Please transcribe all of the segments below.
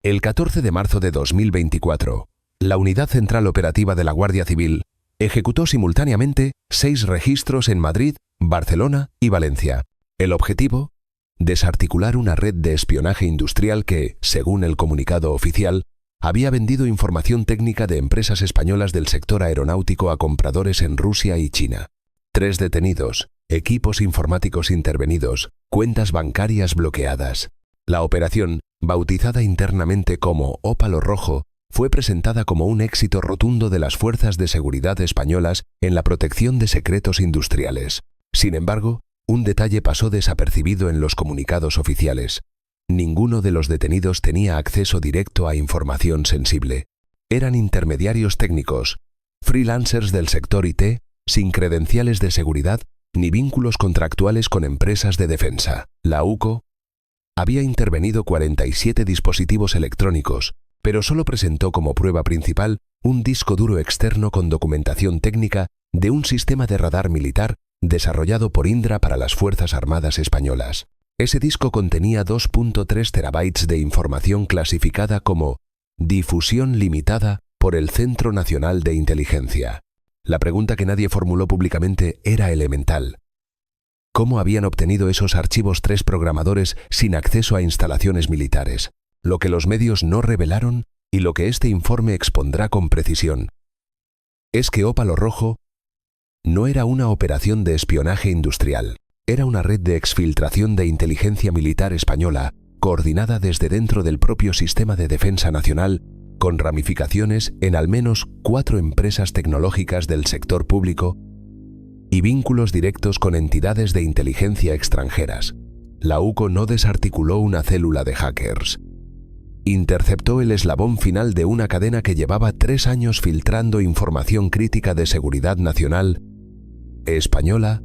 El 14 de marzo de 2024, la Unidad Central Operativa de la Guardia Civil ejecutó simultáneamente 6 registros en Madrid, Barcelona y Valencia. El objetivo: desarticular una red de espionaje industrial que, según el comunicado oficial, había vendido información técnica de empresas españolas del sector aeronáutico a compradores en Rusia y China. 3 detenidos, equipos informáticos intervenidos, cuentas bancarias bloqueadas. La operación, bautizada internamente como Ópalo Rojo, fue presentada como un éxito rotundo de las fuerzas de seguridad españolas en la protección de secretos industriales. Sin embargo, un detalle pasó desapercibido en los comunicados oficiales. Ninguno de los detenidos tenía acceso directo a información sensible. Eran intermediarios técnicos, freelancers del sector IT, sin credenciales de seguridad ni vínculos contractuales con empresas de defensa. La UCO había intervenido 47 dispositivos electrónicos, pero solo presentó como prueba principal un disco duro externo con documentación técnica de un sistema de radar militar desarrollado por Indra para las Fuerzas Armadas Españolas. Ese disco contenía 2.3 terabytes de información clasificada como difusión limitada por el Centro Nacional de Inteligencia. La pregunta que nadie formuló públicamente era elemental. ¿Cómo habían obtenido esos archivos 3 programadores sin acceso a instalaciones militares? Lo que los medios no revelaron y lo que este informe expondrá con precisión es que Ópalo Rojo no era una operación de espionaje industrial, era una red de exfiltración de inteligencia militar española, coordinada desde dentro del propio sistema de defensa nacional, con ramificaciones en al menos 4 empresas tecnológicas del sector público y vínculos directos con entidades de inteligencia extranjeras. La UCO no desarticuló una célula de hackers. Interceptó el eslabón final de una cadena que llevaba 3 años filtrando información crítica de seguridad nacional española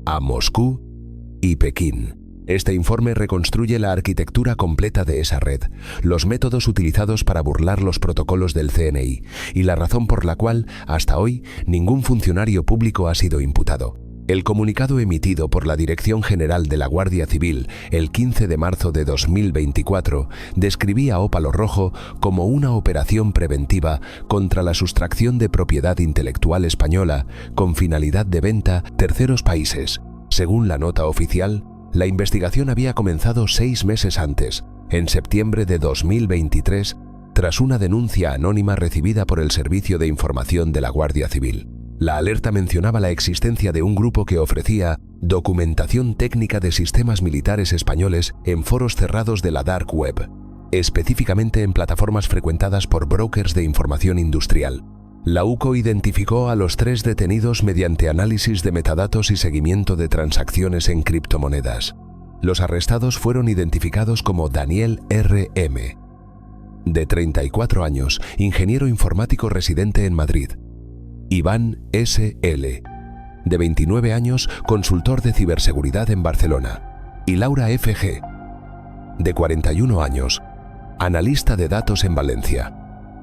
a Moscú y Pekín. Este informe reconstruye la arquitectura completa de esa red, los métodos utilizados para burlar los protocolos del CNI y la razón por la cual, hasta hoy, ningún funcionario público ha sido imputado. El comunicado emitido por la Dirección General de la Guardia Civil el 15 de marzo de 2024 describía Ópalo Rojo como una operación preventiva contra la sustracción de propiedad intelectual española con finalidad de venta a terceros países. Según la nota oficial, la investigación había comenzado 6 meses antes, en septiembre de 2023, tras una denuncia anónima recibida por el Servicio de Información de la Guardia Civil. La alerta mencionaba la existencia de un grupo que ofrecía documentación técnica de sistemas militares españoles en foros cerrados de la Dark Web, específicamente en plataformas frecuentadas por brokers de información industrial. La UCO identificó a los 3 detenidos mediante análisis de metadatos y seguimiento de transacciones en criptomonedas. Los arrestados fueron identificados como Daniel R.M., de 34 años, ingeniero informático residente en Madrid; Iván S.L., de 29 años, consultor de ciberseguridad en Barcelona; y Laura F.G., de 41 años, analista de datos en Valencia.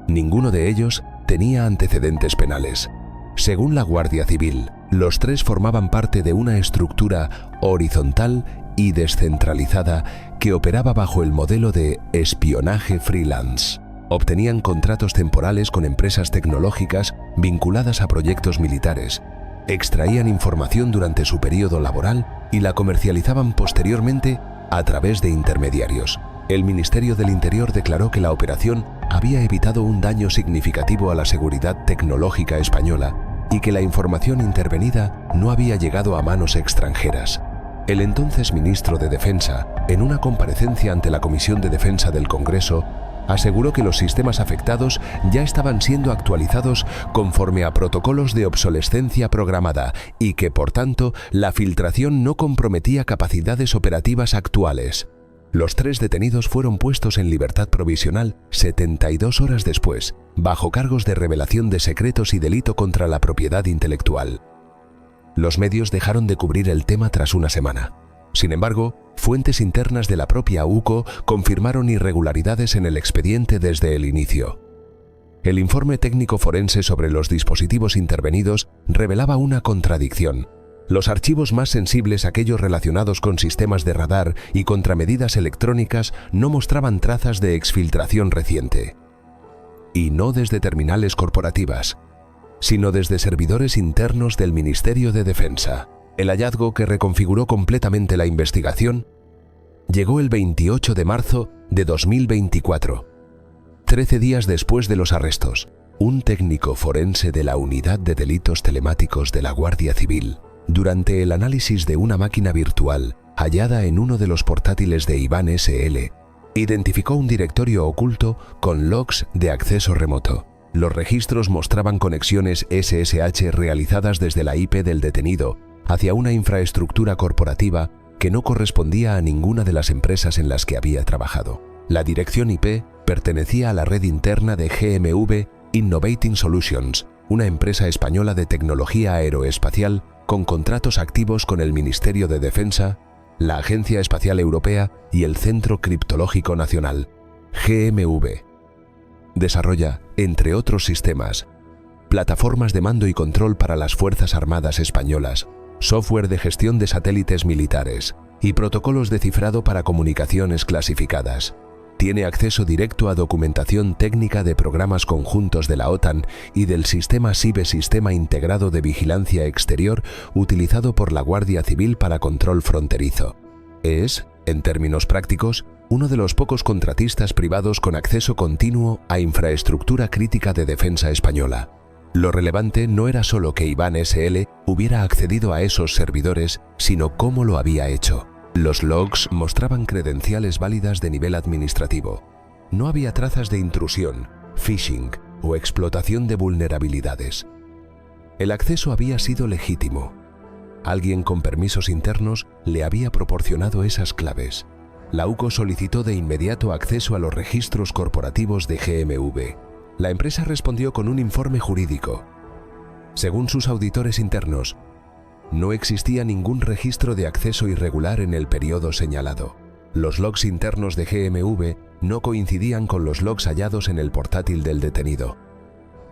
Ninguno de ellos tenía antecedentes penales. Según la Guardia Civil, los 3 formaban parte de una estructura horizontal y descentralizada que operaba bajo el modelo de espionaje freelance. Obtenían contratos temporales con empresas tecnológicas vinculadas a proyectos militares, extraían información durante su periodo laboral y la comercializaban posteriormente a través de intermediarios. El Ministerio del Interior declaró que la operación había evitado un daño significativo a la seguridad tecnológica española y que la información intervenida no había llegado a manos extranjeras. El entonces ministro de Defensa, en una comparecencia ante la Comisión de Defensa del Congreso, aseguró que los sistemas afectados ya estaban siendo actualizados conforme a protocolos de obsolescencia programada y que, por tanto, la filtración no comprometía capacidades operativas actuales. Los 3 detenidos fueron puestos en libertad provisional 72 horas después, bajo cargos de revelación de secretos y delito contra la propiedad intelectual. Los medios dejaron de cubrir el tema tras una semana. Sin embargo, fuentes internas de la propia UCO confirmaron irregularidades en el expediente desde el inicio. El informe técnico forense sobre los dispositivos intervenidos revelaba una contradicción. Los archivos más sensibles, aquellos relacionados con sistemas de radar y contramedidas electrónicas, no mostraban trazas de exfiltración reciente. Y no desde terminales corporativas, sino desde servidores internos del Ministerio de Defensa. El hallazgo, que reconfiguró completamente la investigación, llegó el 28 de marzo de 2024, 13 días después de los arrestos. Un técnico forense de la Unidad de Delitos Telemáticos de la Guardia Civil, durante el análisis de una máquina virtual hallada en uno de los portátiles de Iván S.L., identificó un directorio oculto con logs de acceso remoto. Los registros mostraban conexiones SSH realizadas desde la IP del detenido hacia una infraestructura corporativa que no correspondía a ninguna de las empresas en las que había trabajado. La dirección IP pertenecía a la red interna de GMV Innovating Solutions, una empresa española de tecnología aeroespacial con contratos activos con el Ministerio de Defensa, la Agencia Espacial Europea y el Centro Criptológico Nacional. GMV desarrolla, entre otros sistemas, plataformas de mando y control para las Fuerzas Armadas españolas, software de gestión de satélites militares y protocolos de cifrado para comunicaciones clasificadas. Tiene acceso directo a documentación técnica de programas conjuntos de la OTAN y del sistema SIBE, Sistema Integrado de Vigilancia Exterior, utilizado por la Guardia Civil para control fronterizo. Es, en términos prácticos, uno de los pocos contratistas privados con acceso continuo a infraestructura crítica de defensa española. Lo relevante no era solo que Iván S.L. hubiera accedido a esos servidores, sino cómo lo había hecho. Los logs mostraban credenciales válidas de nivel administrativo. No había trazas de intrusión, phishing o explotación de vulnerabilidades. El acceso había sido legítimo. Alguien con permisos internos le había proporcionado esas claves. La UCO solicitó de inmediato acceso a los registros corporativos de GMV. La empresa respondió con un informe jurídico. Según sus auditores internos, no existía ningún registro de acceso irregular en el periodo señalado. Los logs internos de GMV no coincidían con los logs hallados en el portátil del detenido.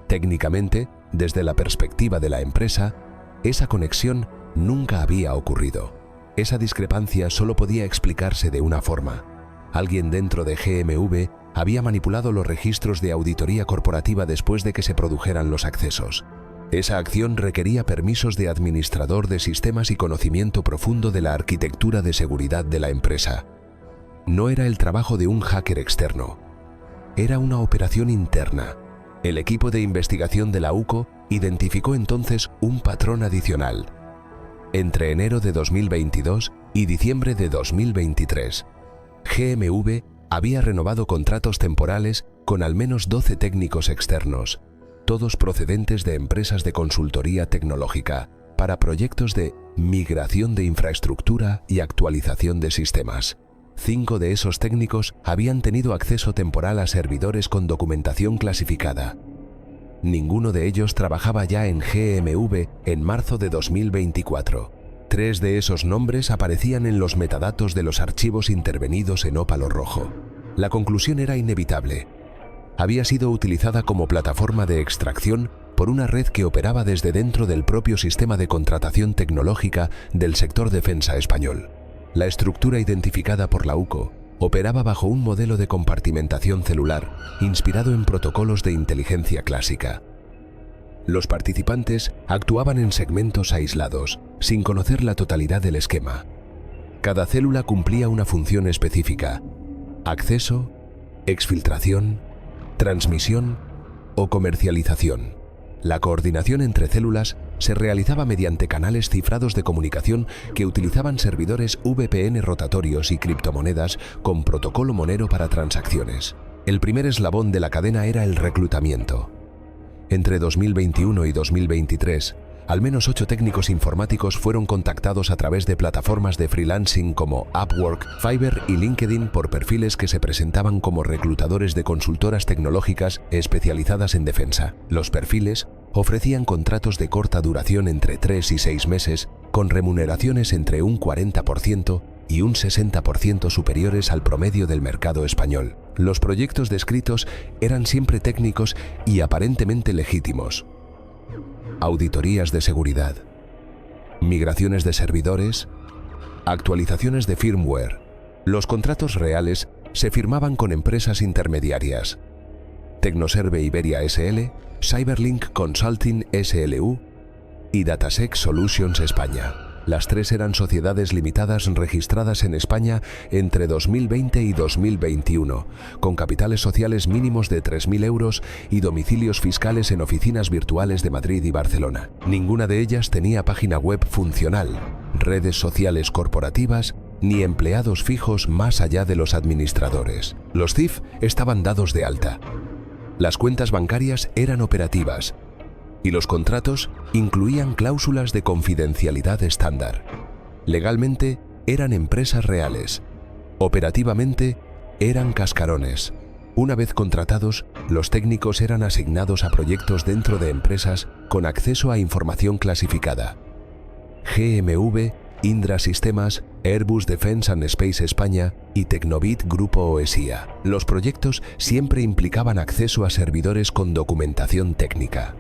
Técnicamente, desde la perspectiva de la empresa, esa conexión nunca había ocurrido. Esa discrepancia solo podía explicarse de una forma. Alguien dentro de GMV había manipulado los registros de auditoría corporativa después de que se produjeran los accesos. Esa acción requería permisos de administrador de sistemas y conocimiento profundo de la arquitectura de seguridad de la empresa. No era el trabajo de un hacker externo. Era una operación interna. El equipo de investigación de la UCO identificó entonces un patrón adicional. Entre enero de 2022 y diciembre de 2023, GMV había renovado contratos temporales con al menos 12 técnicos externos, todos procedentes de empresas de consultoría tecnológica, para proyectos de migración de infraestructura y actualización de sistemas. 5 de esos técnicos habían tenido acceso temporal a servidores con documentación clasificada. Ninguno de ellos trabajaba ya en GMV en marzo de 2024. 3 de esos nombres aparecían en los metadatos de los archivos intervenidos en ópalo rojo. La conclusión era inevitable. Había sido utilizada como plataforma de extracción por una red que operaba desde dentro del propio sistema de contratación tecnológica del sector defensa español. La estructura identificada por la UCO operaba bajo un modelo de compartimentación celular inspirado en protocolos de inteligencia clásica. Los participantes actuaban en segmentos aislados, sin conocer la totalidad del esquema. Cada célula cumplía una función específica: acceso, exfiltración, transmisión o comercialización. La coordinación entre células se realizaba mediante canales cifrados de comunicación que utilizaban servidores VPN rotatorios y criptomonedas con protocolo Monero para transacciones. El primer eslabón de la cadena era el reclutamiento. Entre 2021 y 2023, al menos 8 técnicos informáticos fueron contactados a través de plataformas de freelancing como Upwork, Fiverr y LinkedIn por perfiles que se presentaban como reclutadores de consultoras tecnológicas especializadas en defensa. Los perfiles ofrecían contratos de corta duración entre 3 y 6 meses, con remuneraciones entre un 40% y un 60% superiores al promedio del mercado español. Los proyectos descritos eran siempre técnicos y aparentemente legítimos. Auditorías de seguridad, migraciones de servidores, actualizaciones de firmware. Los contratos reales se firmaban con empresas intermediarias: Tecnoserve Iberia SL, Cyberlink Consulting SLU y Datasec Solutions España. Las tres eran sociedades limitadas registradas en España entre 2020 y 2021, con capitales sociales mínimos de 3.000 euros y domicilios fiscales en oficinas virtuales de Madrid y Barcelona. Ninguna de ellas tenía página web funcional, redes sociales corporativas ni empleados fijos más allá de los administradores. Los CIF estaban dados de alta. Las cuentas bancarias eran operativas y los contratos incluían cláusulas de confidencialidad estándar. Legalmente eran empresas reales. Operativamente eran cascarones. Una vez contratados, los técnicos eran asignados a proyectos dentro de empresas con acceso a información clasificada: GMV, Indra Sistemas, Airbus Defence and Space España y Tecnobit Grupo OSIA. Los proyectos siempre implicaban acceso a servidores con documentación técnica.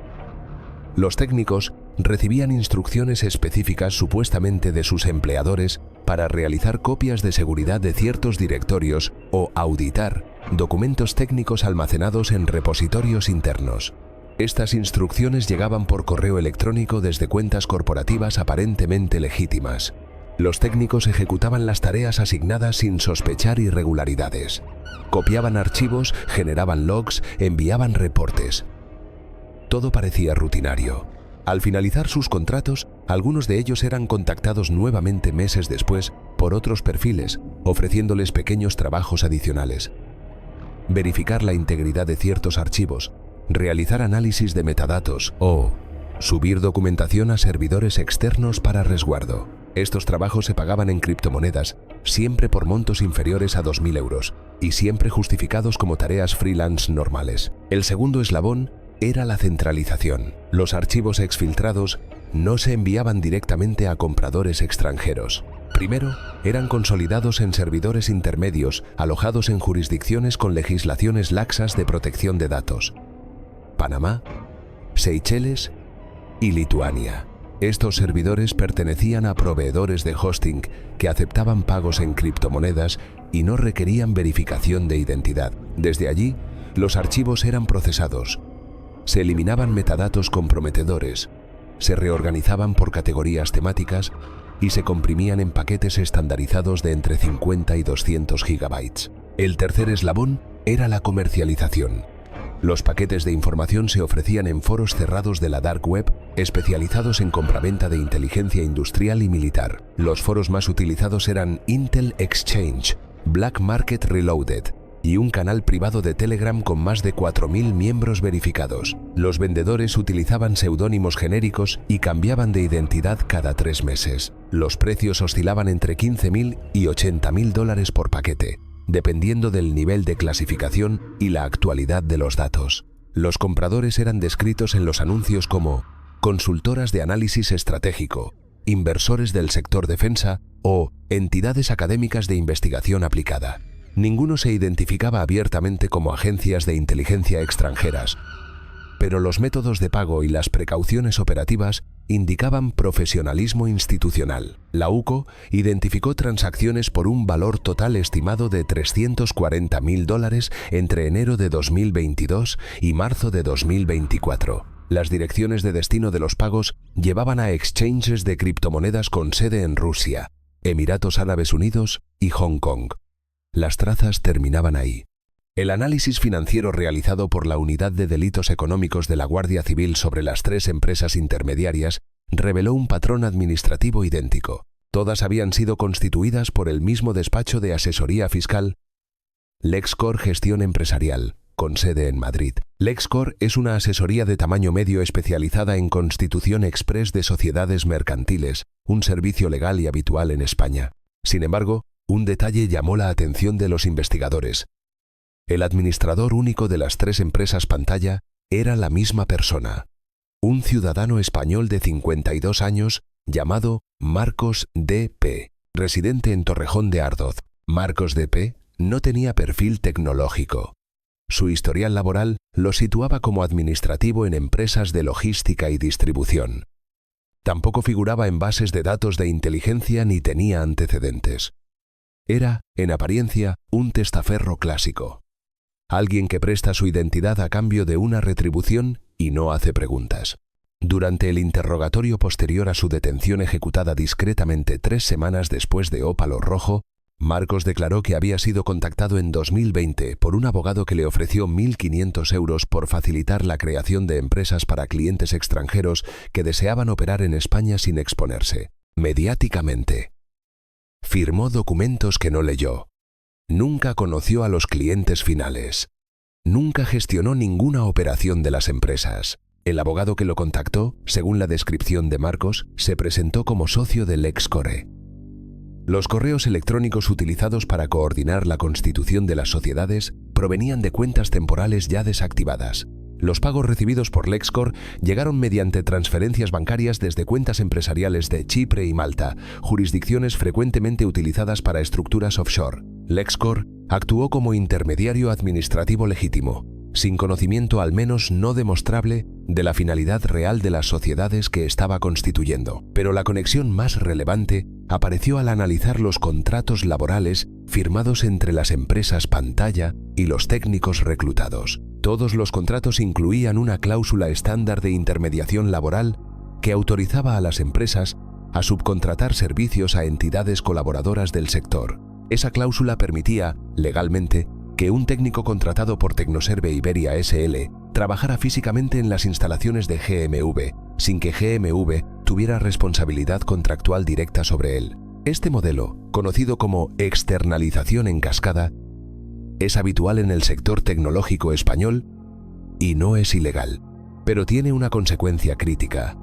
Los técnicos recibían instrucciones específicas supuestamente de sus empleadores para realizar copias de seguridad de ciertos directorios o auditar documentos técnicos almacenados en repositorios internos. Estas instrucciones llegaban por correo electrónico desde cuentas corporativas aparentemente legítimas. Los técnicos ejecutaban las tareas asignadas sin sospechar irregularidades. Copiaban archivos, generaban logs, enviaban reportes. Todo parecía rutinario. Al finalizar sus contratos, algunos de ellos eran contactados nuevamente meses después por otros perfiles, ofreciéndoles pequeños trabajos adicionales: verificar la integridad de ciertos archivos, realizar análisis de metadatos o subir documentación a servidores externos para resguardo. Estos trabajos se pagaban en criptomonedas, siempre por montos inferiores a 2.000 euros y siempre justificados como tareas freelance normales. El segundo eslabón era la centralización. Los archivos exfiltrados no se enviaban directamente a compradores extranjeros. Primero, eran consolidados en servidores intermedios alojados en jurisdicciones con legislaciones laxas de protección de datos: Panamá, Seychelles y Lituania. Estos servidores pertenecían a proveedores de hosting que aceptaban pagos en criptomonedas y no requerían verificación de identidad. Desde allí, los archivos eran procesados. Se eliminaban metadatos comprometedores, se reorganizaban por categorías temáticas y se comprimían en paquetes estandarizados de entre 50 y 200 gigabytes. El tercer eslabón era la comercialización. Los paquetes de información se ofrecían en foros cerrados de la Dark Web, especializados en compraventa de inteligencia industrial y militar. Los foros más utilizados eran Intel Exchange, Black Market Reloaded y un canal privado de Telegram con más de 4.000 miembros verificados. Los vendedores utilizaban seudónimos genéricos y cambiaban de identidad cada 3 meses. Los precios oscilaban entre 15.000 y 80.000 dólares por paquete, dependiendo del nivel de clasificación y la actualidad de los datos. Los compradores eran descritos en los anuncios como consultoras de análisis estratégico, inversores del sector defensa o entidades académicas de investigación aplicada. Ninguno se identificaba abiertamente como agencias de inteligencia extranjeras, pero los métodos de pago y las precauciones operativas indicaban profesionalismo institucional. La UCO identificó transacciones por un valor total estimado de 340.000 dólares entre enero de 2022 y marzo de 2024. Las direcciones de destino de los pagos llevaban a exchanges de criptomonedas con sede en Rusia, Emiratos Árabes Unidos y Hong Kong. Las trazas terminaban ahí. El análisis financiero realizado por la Unidad de Delitos Económicos de la Guardia Civil sobre las 3 empresas intermediarias reveló un patrón administrativo idéntico. Todas habían sido constituidas por el mismo despacho de asesoría fiscal, Lexcor Gestión Empresarial, con sede en Madrid. Lexcor es una asesoría de tamaño medio especializada en constitución express de sociedades mercantiles, un servicio legal y habitual en España. Sin embargo, un detalle llamó la atención de los investigadores. El administrador único de las 3 empresas pantalla era la misma persona, un ciudadano español de 52 años llamado Marcos D.P., residente en Torrejón de Ardoz. Marcos D.P. no tenía perfil tecnológico. Su historial laboral lo situaba como administrativo en empresas de logística y distribución. Tampoco figuraba en bases de datos de inteligencia ni tenía antecedentes. Era, en apariencia, un testaferro clásico. Alguien que presta su identidad a cambio de una retribución y no hace preguntas. Durante el interrogatorio posterior a su detención ejecutada discretamente 3 semanas después de Ópalo Rojo, Marcos declaró que había sido contactado en 2020 por un abogado que le ofreció 1.500 euros por facilitar la creación de empresas para clientes extranjeros que deseaban operar en España sin exponerse mediáticamente. Firmó documentos que no leyó. Nunca conoció a los clientes finales. Nunca gestionó ninguna operación de las empresas. El abogado que lo contactó, según la descripción de Marcos, se presentó como socio del LexCorp. Los correos electrónicos utilizados para coordinar la constitución de las sociedades provenían de cuentas temporales ya desactivadas. Los pagos recibidos por LexCorp llegaron mediante transferencias bancarias desde cuentas empresariales de Chipre y Malta, jurisdicciones frecuentemente utilizadas para estructuras offshore. LexCorp actuó como intermediario administrativo legítimo, sin conocimiento al menos no demostrable de la finalidad real de las sociedades que estaba constituyendo. Pero la conexión más relevante apareció al analizar los contratos laborales firmados entre las empresas pantalla y los técnicos reclutados. Todos los contratos incluían una cláusula estándar de intermediación laboral que autorizaba a las empresas a subcontratar servicios a entidades colaboradoras del sector. Esa cláusula permitía, legalmente, que un técnico contratado por Tecnoserve Iberia S.L. trabajara físicamente en las instalaciones de GMV, sin que GMV tuviera responsabilidad contractual directa sobre él. Este modelo, conocido como externalización en cascada, es habitual en el sector tecnológico español y no es ilegal, pero tiene una consecuencia crítica.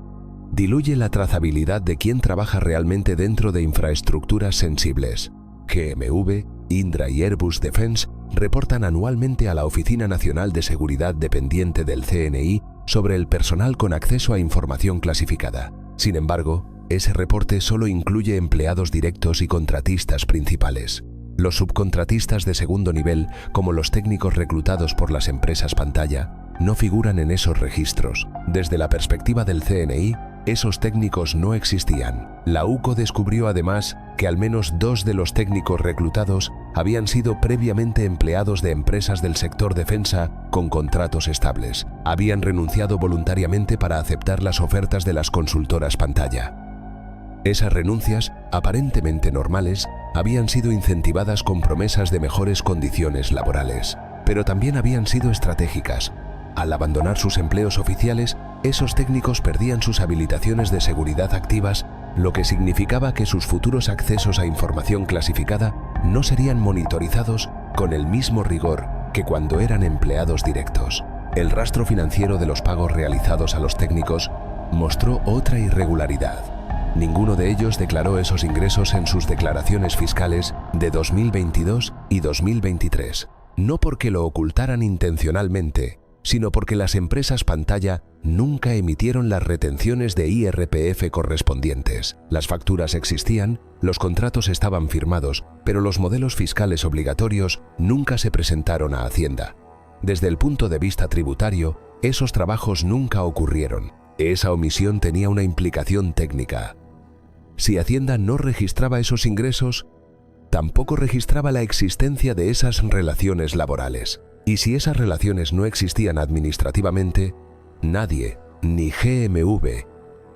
Diluye la trazabilidad de quién trabaja realmente dentro de infraestructuras sensibles. GMV, Indra y Airbus Defence reportan anualmente a la Oficina Nacional de Seguridad dependiente del CNI sobre el personal con acceso a información clasificada. Sin embargo, ese reporte solo incluye empleados directos y contratistas principales. Los subcontratistas de segundo nivel, como los técnicos reclutados por las empresas pantalla, no figuran en esos registros. Desde la perspectiva del CNI, esos técnicos no existían. La UCO descubrió además que al menos 2 de los técnicos reclutados habían sido previamente empleados de empresas del sector defensa con contratos estables. Habían renunciado voluntariamente para aceptar las ofertas de las consultoras pantalla. Esas renuncias, aparentemente normales, habían sido incentivadas con promesas de mejores condiciones laborales, pero también habían sido estratégicas. Al abandonar sus empleos oficiales, esos técnicos perdían sus habilitaciones de seguridad activas, lo que significaba que sus futuros accesos a información clasificada no serían monitorizados con el mismo rigor que cuando eran empleados directos. El rastro financiero de los pagos realizados a los técnicos mostró otra irregularidad. Ninguno de ellos declaró esos ingresos en sus declaraciones fiscales de 2022 y 2023, no porque lo ocultaran intencionalmente, sino porque las empresas pantalla nunca emitieron las retenciones de IRPF correspondientes. Las facturas existían, los contratos estaban firmados, pero los modelos fiscales obligatorios nunca se presentaron a Hacienda. Desde el punto de vista tributario, esos trabajos nunca ocurrieron. Esa omisión tenía una implicación técnica. Si Hacienda no registraba esos ingresos, tampoco registraba la existencia de esas relaciones laborales. Y si esas relaciones no existían administrativamente, nadie, ni GMV,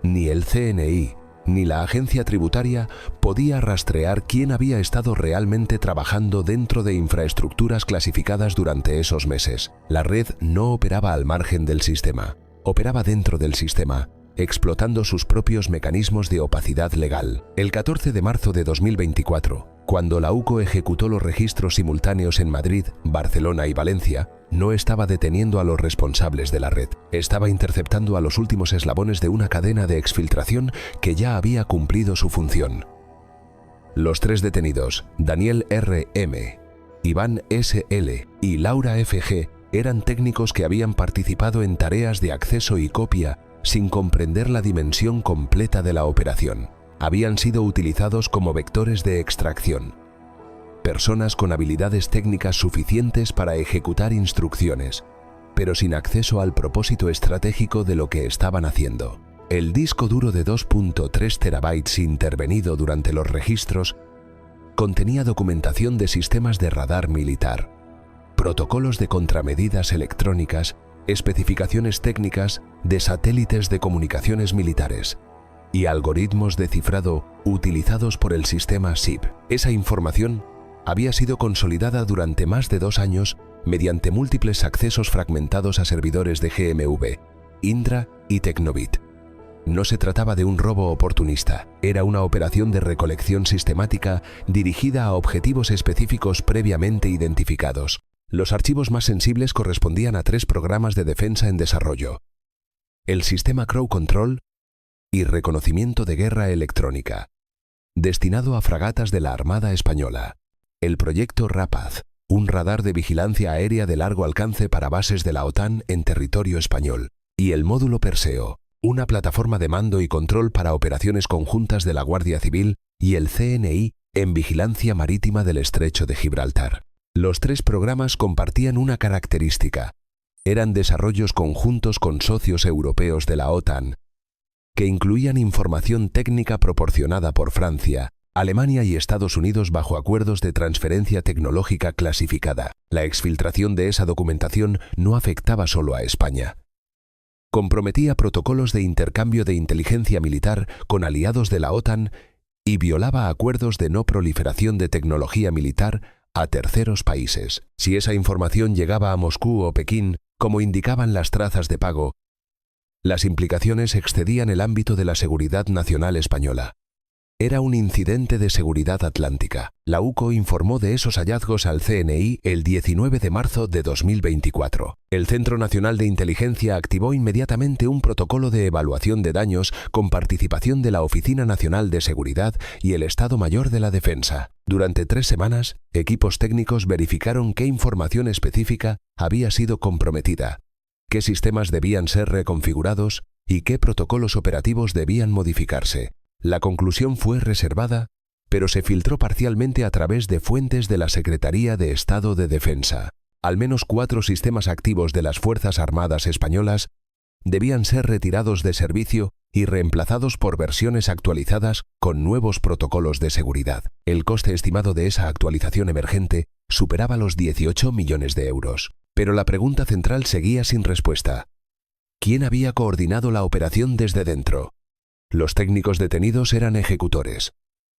ni el CNI, ni la agencia tributaria podía rastrear quién había estado realmente trabajando dentro de infraestructuras clasificadas durante esos meses. La red no operaba al margen del sistema, operaba dentro del sistema, explotando sus propios mecanismos de opacidad legal. El 14 de marzo de 2024, cuando la UCO ejecutó los registros simultáneos en Madrid, Barcelona y Valencia, no estaba deteniendo a los responsables de la red. Estaba interceptando a los últimos eslabones de una cadena de exfiltración que ya había cumplido su función. Los 3 detenidos, Daniel R.M., Iván S.L. y Laura F.G., eran técnicos que habían participado en tareas de acceso y copia sin comprender la dimensión completa de la operación. Habían sido utilizados como vectores de extracción. Personas con habilidades técnicas suficientes para ejecutar instrucciones, pero sin acceso al propósito estratégico de lo que estaban haciendo. El disco duro de 2.3 terabytes intervenido durante los registros contenía documentación de sistemas de radar militar, protocolos de contramedidas electrónicas, especificaciones técnicas de satélites de comunicaciones militares y algoritmos de cifrado utilizados por el sistema SIP. Esa información había sido consolidada durante más de 2 años mediante múltiples accesos fragmentados a servidores de GMV, Indra y Tecnobit. No se trataba de un robo oportunista, era una operación de recolección sistemática dirigida a objetivos específicos previamente identificados. Los archivos más sensibles correspondían a 3 programas de defensa en desarrollo: el sistema Crow Control y reconocimiento de guerra electrónica, destinado a fragatas de la Armada Española; el proyecto Rapaz, un radar de vigilancia aérea de largo alcance para bases de la OTAN en territorio español; y el módulo Perseo, una plataforma de mando y control para operaciones conjuntas de la Guardia Civil y el CNI en vigilancia marítima del Estrecho de Gibraltar. Los 3 programas compartían una característica: eran desarrollos conjuntos con socios europeos de la OTAN, que incluían información técnica proporcionada por Francia, Alemania y Estados Unidos bajo acuerdos de transferencia tecnológica clasificada. La exfiltración de esa documentación no afectaba solo a España. Comprometía protocolos de intercambio de inteligencia militar con aliados de la OTAN y violaba acuerdos de no proliferación de tecnología militar a terceros países. Si esa información llegaba a Moscú o Pekín, como indicaban las trazas de pago, las implicaciones excedían el ámbito de la seguridad nacional española. Era un incidente de seguridad atlántica. La UCO informó de esos hallazgos al CNI el 19 de marzo de 2024. El Centro Nacional de Inteligencia activó inmediatamente un protocolo de evaluación de daños con participación de la Oficina Nacional de Seguridad y el Estado Mayor de la Defensa. Durante 3 semanas, equipos técnicos verificaron qué información específica había sido comprometida, qué sistemas debían ser reconfigurados y qué protocolos operativos debían modificarse. La conclusión fue reservada, pero se filtró parcialmente a través de fuentes de la Secretaría de Estado de Defensa. Al menos 4 sistemas activos de las Fuerzas Armadas españolas debían ser retirados de servicio y reemplazados por versiones actualizadas con nuevos protocolos de seguridad. El coste estimado de esa actualización emergente superaba los 18 millones de euros. Pero la pregunta central seguía sin respuesta: ¿quién había coordinado la operación desde dentro? Los técnicos detenidos eran ejecutores.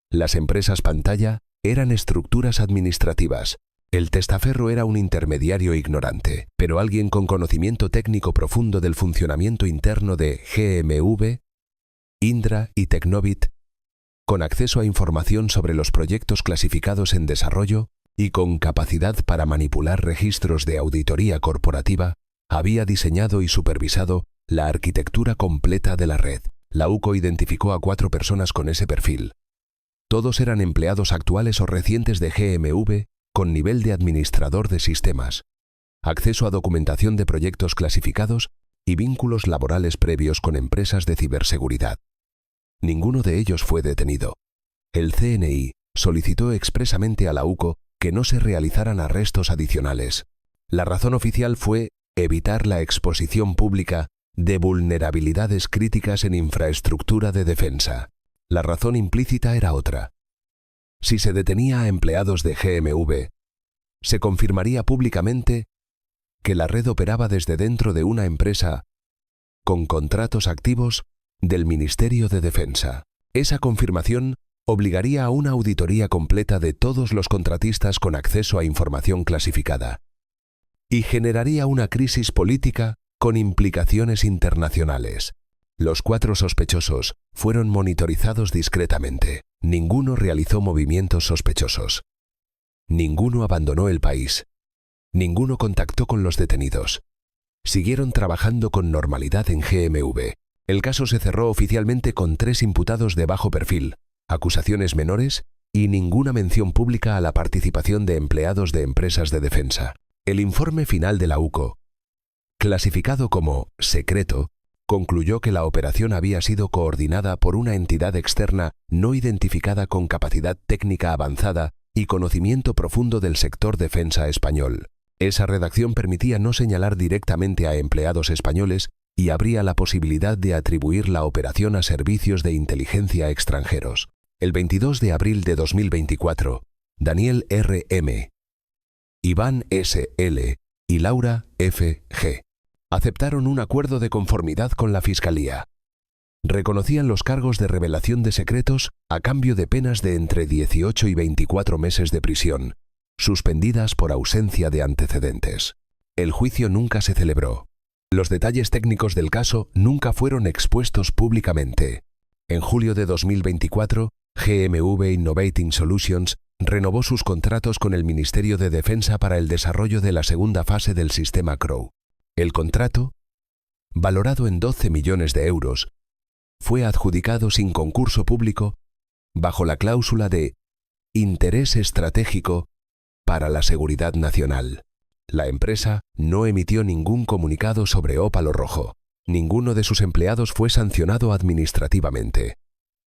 Las empresas pantalla eran estructuras administrativas. El testaferro era un intermediario ignorante, pero alguien con conocimiento técnico profundo del funcionamiento interno de GMV, Indra y Tecnobit, con acceso a información sobre los proyectos clasificados en desarrollo y con capacidad para manipular registros de auditoría corporativa, había diseñado y supervisado la arquitectura completa de la red. La UCO identificó a 4 personas con ese perfil. Todos eran empleados actuales o recientes de GMV con nivel de administrador de sistemas, acceso a documentación de proyectos clasificados y vínculos laborales previos con empresas de ciberseguridad. Ninguno de ellos fue detenido. El CNI solicitó expresamente a la UCO que no se realizaran arrestos adicionales. La razón oficial fue evitar la exposición pública de vulnerabilidades críticas en infraestructura de defensa. La razón implícita era otra. Si se detenía a empleados de GMV, se confirmaría públicamente que la red operaba desde dentro de una empresa con contratos activos del Ministerio de Defensa. Esa confirmación obligaría a una auditoría completa de todos los contratistas con acceso a información clasificada y generaría una crisis política con implicaciones internacionales. Los 4 sospechosos fueron monitorizados discretamente. Ninguno realizó movimientos sospechosos. Ninguno abandonó el país. Ninguno contactó con los detenidos. Siguieron trabajando con normalidad en GMV. El caso se cerró oficialmente con 3 imputados de bajo perfil, acusaciones menores y ninguna mención pública a la participación de empleados de empresas de defensa. El informe final de la UCO, clasificado como secreto, concluyó que la operación había sido coordinada por una entidad externa no identificada con capacidad técnica avanzada y conocimiento profundo del sector defensa español. Esa redacción permitía no señalar directamente a empleados españoles y abría la posibilidad de atribuir la operación a servicios de inteligencia extranjeros. El 22 de abril de 2024, Daniel R.M., Iván S.L. y Laura F.G. aceptaron un acuerdo de conformidad con la Fiscalía. Reconocían los cargos de revelación de secretos a cambio de penas de entre 18 y 24 meses de prisión, suspendidas por ausencia de antecedentes. El juicio nunca se celebró. Los detalles técnicos del caso nunca fueron expuestos públicamente. En julio de 2024, GMV Innovating Solutions renovó sus contratos con el Ministerio de Defensa para el desarrollo de la segunda fase del sistema CROW. El contrato, valorado en 12 millones de euros, fue adjudicado sin concurso público bajo la cláusula de interés estratégico para la seguridad nacional. La empresa no emitió ningún comunicado sobre Ópalo Rojo. Ninguno de sus empleados fue sancionado administrativamente.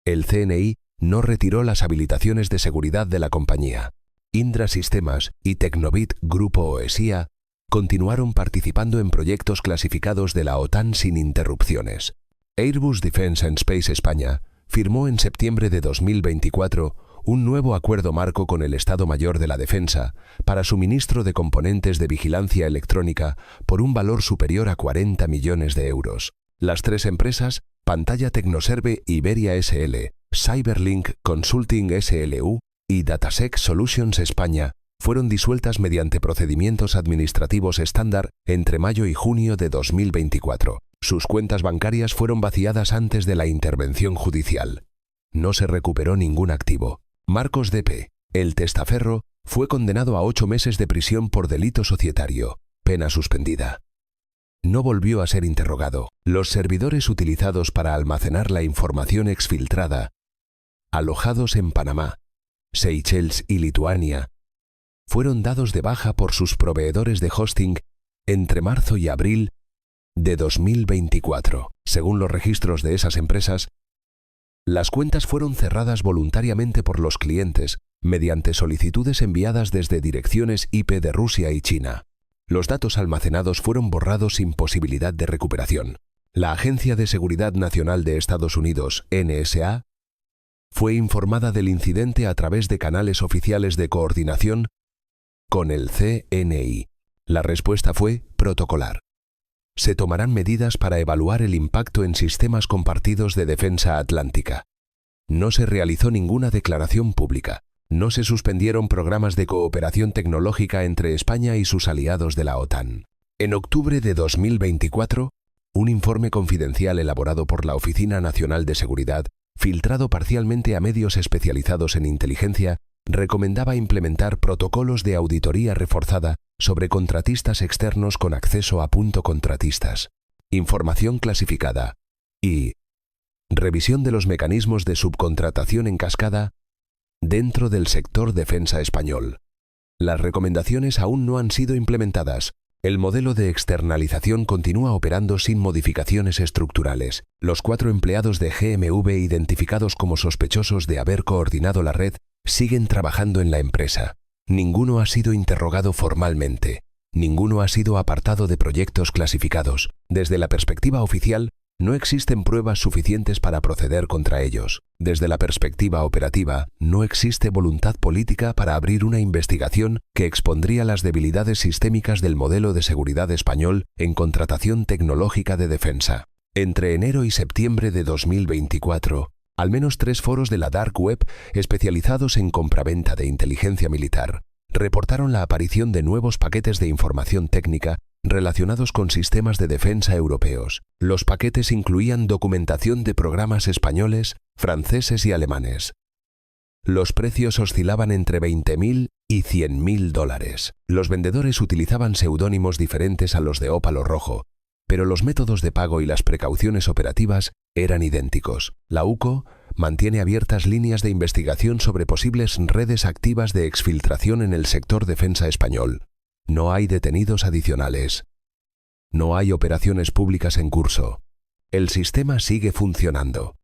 El CNI no retiró las habilitaciones de seguridad de la compañía. Indra Sistemas y Tecnobit Grupo OESIA continuaron participando en proyectos clasificados de la OTAN sin interrupciones. Airbus Defence and Space España firmó en septiembre de 2024 un nuevo acuerdo marco con el Estado Mayor de la Defensa para suministro de componentes de vigilancia electrónica por un valor superior a 40 millones de euros. Las tres empresas, Pantalla Tecnoserve Iberia SL, Cyberlink Consulting SLU y Datasec Solutions España, fueron disueltas mediante procedimientos administrativos estándar entre mayo y junio de 2024. Sus cuentas bancarias fueron vaciadas antes de la intervención judicial. No se recuperó ningún activo. Marcos D.P., el testaferro, fue condenado a 8 meses de prisión por delito societario, pena suspendida. No volvió a ser interrogado. Los servidores utilizados para almacenar la información exfiltrada, alojados en Panamá, Seychelles y Lituania, fueron dados de baja por sus proveedores de hosting entre marzo y abril de 2024. Según los registros de esas empresas, las cuentas fueron cerradas voluntariamente por los clientes mediante solicitudes enviadas desde direcciones IP de Rusia y China. Los datos almacenados fueron borrados sin posibilidad de recuperación. La Agencia de Seguridad Nacional de Estados Unidos, NSA, fue informada del incidente a través de canales oficiales de coordinación con el CNI. La respuesta fue protocolar. Se tomarán medidas para evaluar el impacto en sistemas compartidos de defensa atlántica. No se realizó ninguna declaración pública. No se suspendieron programas de cooperación tecnológica entre España y sus aliados de la OTAN. En octubre de 2024, un informe confidencial elaborado por la Oficina Nacional de Seguridad, filtrado parcialmente a medios especializados en inteligencia, recomendaba implementar protocolos de auditoría reforzada sobre contratistas externos con acceso a contratistas, información clasificada y revisión de los mecanismos de subcontratación en cascada dentro del sector defensa español. Las recomendaciones aún no han sido implementadas. El modelo de externalización continúa operando sin modificaciones estructurales. Los 4 empleados de GMV identificados como sospechosos de haber coordinado la red siguen trabajando en la empresa. Ninguno ha sido interrogado formalmente. Ninguno ha sido apartado de proyectos clasificados. Desde la perspectiva oficial, no existen pruebas suficientes para proceder contra ellos. Desde la perspectiva operativa, no existe voluntad política para abrir una investigación que expondría las debilidades sistémicas del modelo de seguridad español en contratación tecnológica de defensa. Entre enero y septiembre de 2024, al menos 3 foros de la Dark Web especializados en compraventa de inteligencia militar reportaron la aparición de nuevos paquetes de información técnica relacionados con sistemas de defensa europeos. Los paquetes incluían documentación de programas españoles, franceses y alemanes. Los precios oscilaban entre $20.000 y $100.000. Los vendedores utilizaban seudónimos diferentes a los de Ópalo Rojo, pero los métodos de pago y las precauciones operativas eran idénticos. La UCO mantiene abiertas líneas de investigación sobre posibles redes activas de exfiltración en el sector defensa español. No hay detenidos adicionales. No hay operaciones públicas en curso. El sistema sigue funcionando.